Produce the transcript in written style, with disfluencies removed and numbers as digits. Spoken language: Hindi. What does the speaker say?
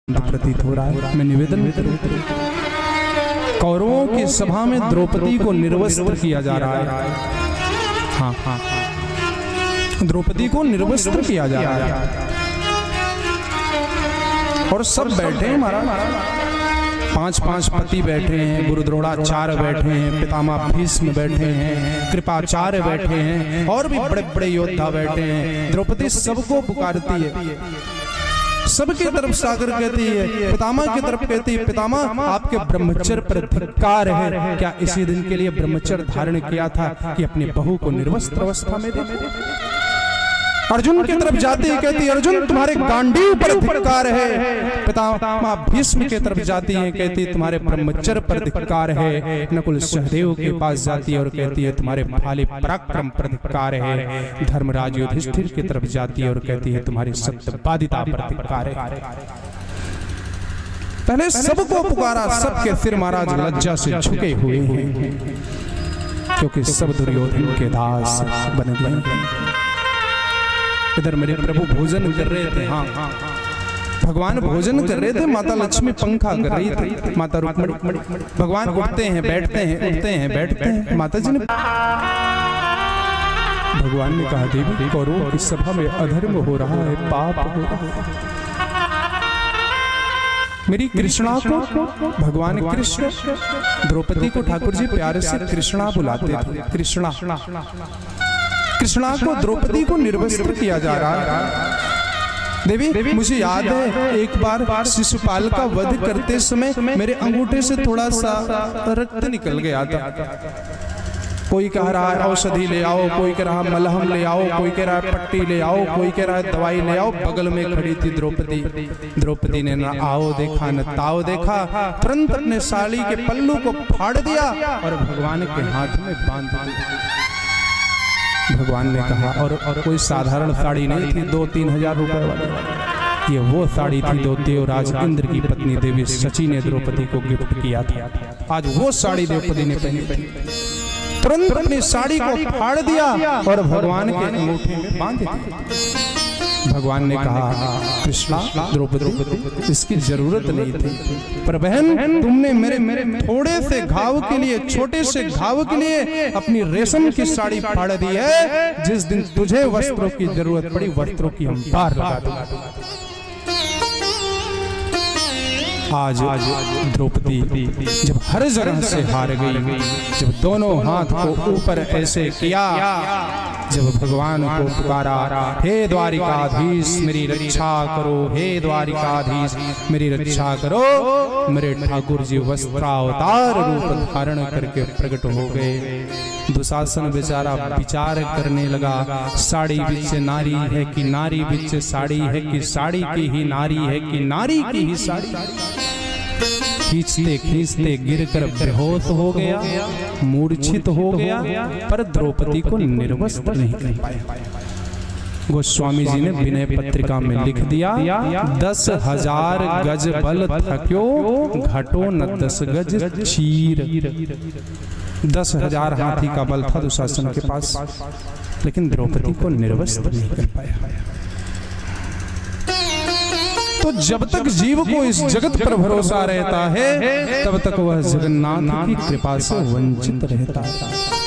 प्रतीत हो रहा है। मैं निवेदन करूं, कौरवों की सभा में द्रौपदी को निर्वस्त्र किया जा रहा है। हाँ हाँ, द्रौपदी को निर्वस्त्र किया जा रहा है और सब बैठे हैं महाराज। 5-5 पति बैठे हैं, गुरु द्रोणाचार्य बैठे हैं, पितामह भीष्म बैठे हैं, कृपाचार्य बैठे हैं और भी बड़े बड़े योद्धा बैठे हैं। द्रौपदी सबको पुकारती है, सबकी तरफ सागर कहती है, पितामह की तरफ कहती है, पितामह आपके ब्रह्मचर्य पर धिक्कार है। क्या इसी दिन के लिए ब्रह्मचर्य धारण किया था कि अपनी बहू को निर्वस्त्र अवस्था में देखो? अर्जुन की तरफ जाती है, कहती है, अर्जुन तुम्हारे गांडीव पर धिक्कार है। पितामह भीष्म की तरफ जाती है, कहती है, तुम्हारे ब्रह्मचर्य पर धिक्कार है। नकुल सहदेव के पास जाती है और कहती है, तुम्हारे भाले पराक्रम पर धिक्कार है। धर्मराज युधिष्ठिर की तरफ जाती है और कहती है, तुम्हारी सत्यवादिता पर धिक्कार है। पहले सबको पुकारा, सबके सिर महाराज लज्जा से झुके हुए हैं, क्योंकि सब दुर्योधन के दास बन गए। इधर मेरे प्रभु भोजन कर रहे थे, हाँ भगवान भोजन कर रहे थे, माता लक्ष्मी पंखा कर रही थी, माता रुक्मिणी। भगवान उठते हैं बैठते हैं, उठते हैं बैठते हैं। माता जी ने, भगवान ने कहा, देवी कौरवों की सभा में अधर्म हो रहा है, पाप हो रहा है। मेरी कृष्णा को, भगवान कृष्ण द्रौपदी को ठाकुर जी प्यार से कृष्णा बुलाते थे। कृष्णा, कृष्णा को द्रौपदी को निर्वस्त्र किया जा रहा है। देवी मुझे याद है एक बार शिशुपाल का वध करते समय मेरे अंगूठे से थोड़ा सा रक्त निकल गया था। कोई कह रहा है औषधि ले आओ, कोई कह रहा है मलहम ले आओ, कोई कह रहा है पट्टी ले आओ, कोई कह रहा है दवाई ले आओ। बगल में खड़ी थी द्रौपदी। द्रौपदी ने न आओ देखा न ताओ देखा, तुरंत अपने साड़ी के पल्लू को फाड़ दिया और भगवान के हाथ में बांध दिया। भगवान ने कहा, और कोई साधारण साड़ी नहीं थी, 2-3 हजार रुपए वाली। ये वो साड़ी थी जो देवराज इंद्र की पत्नी देवी सची ने द्रौपदी को गिफ्ट किया था। आज वो साड़ी द्रौपदी ने पहनी। तुरंत अपनी साड़ी को फाड़ दिया और भगवान के अंगूठे में बांध दिया। भगवान ने कहा, कृष्णा द्रौपदी इसकी जरूरत नहीं थी, पर बहन तुमने मेरे थोड़े से घाव के लिए, छोटे से घाव के लिए अपनी रेशम की साड़ी फाड़ दी है। जिस दिन तुझे वस्त्रों की जरूरत पड़ी, वस्त्रों की हम पार लगा देंगे। आज द्रौपदी जब हर जगह से हार गई, जब दोनों हाथ को ऊपर ऐसे किया, जब भगवान को पुकारा, हे द्वारिकाधीश मेरी रक्षा करो, हे द्वारिकाधीश मेरी रक्षा करो, मेरे ठाकुर जी वस्त्रावतार रूप धारण करके प्रकट हो गए। दुशासन बेचारा विचार करने लगा, साड़ी बिच नारी है कि नारी बिच साड़ी है, कि साड़ी की ही नारी है कि नारी की ही साड़ी। खींचते खींचते गिरकर बेहोश हो गया, मूर्छित हो गया, पर द्रौपदी को निर्वस्त्र नहीं कर पाया। गोस्वामी जी ने विनय पत्रिका में लिख दिया, 10,000 गज बल थक्यो, घटो न 10 गज चीर। 10,000 हाथी का बल था दुशासन के पास, लेकिन द्रौपदी को निर्वस्त्र नहीं कर पाया। तो जब तक जीव को इस जगत पर भरोसा रहता है, तब तक वह जगन्नाथ की कृपा से वंचित रहता है।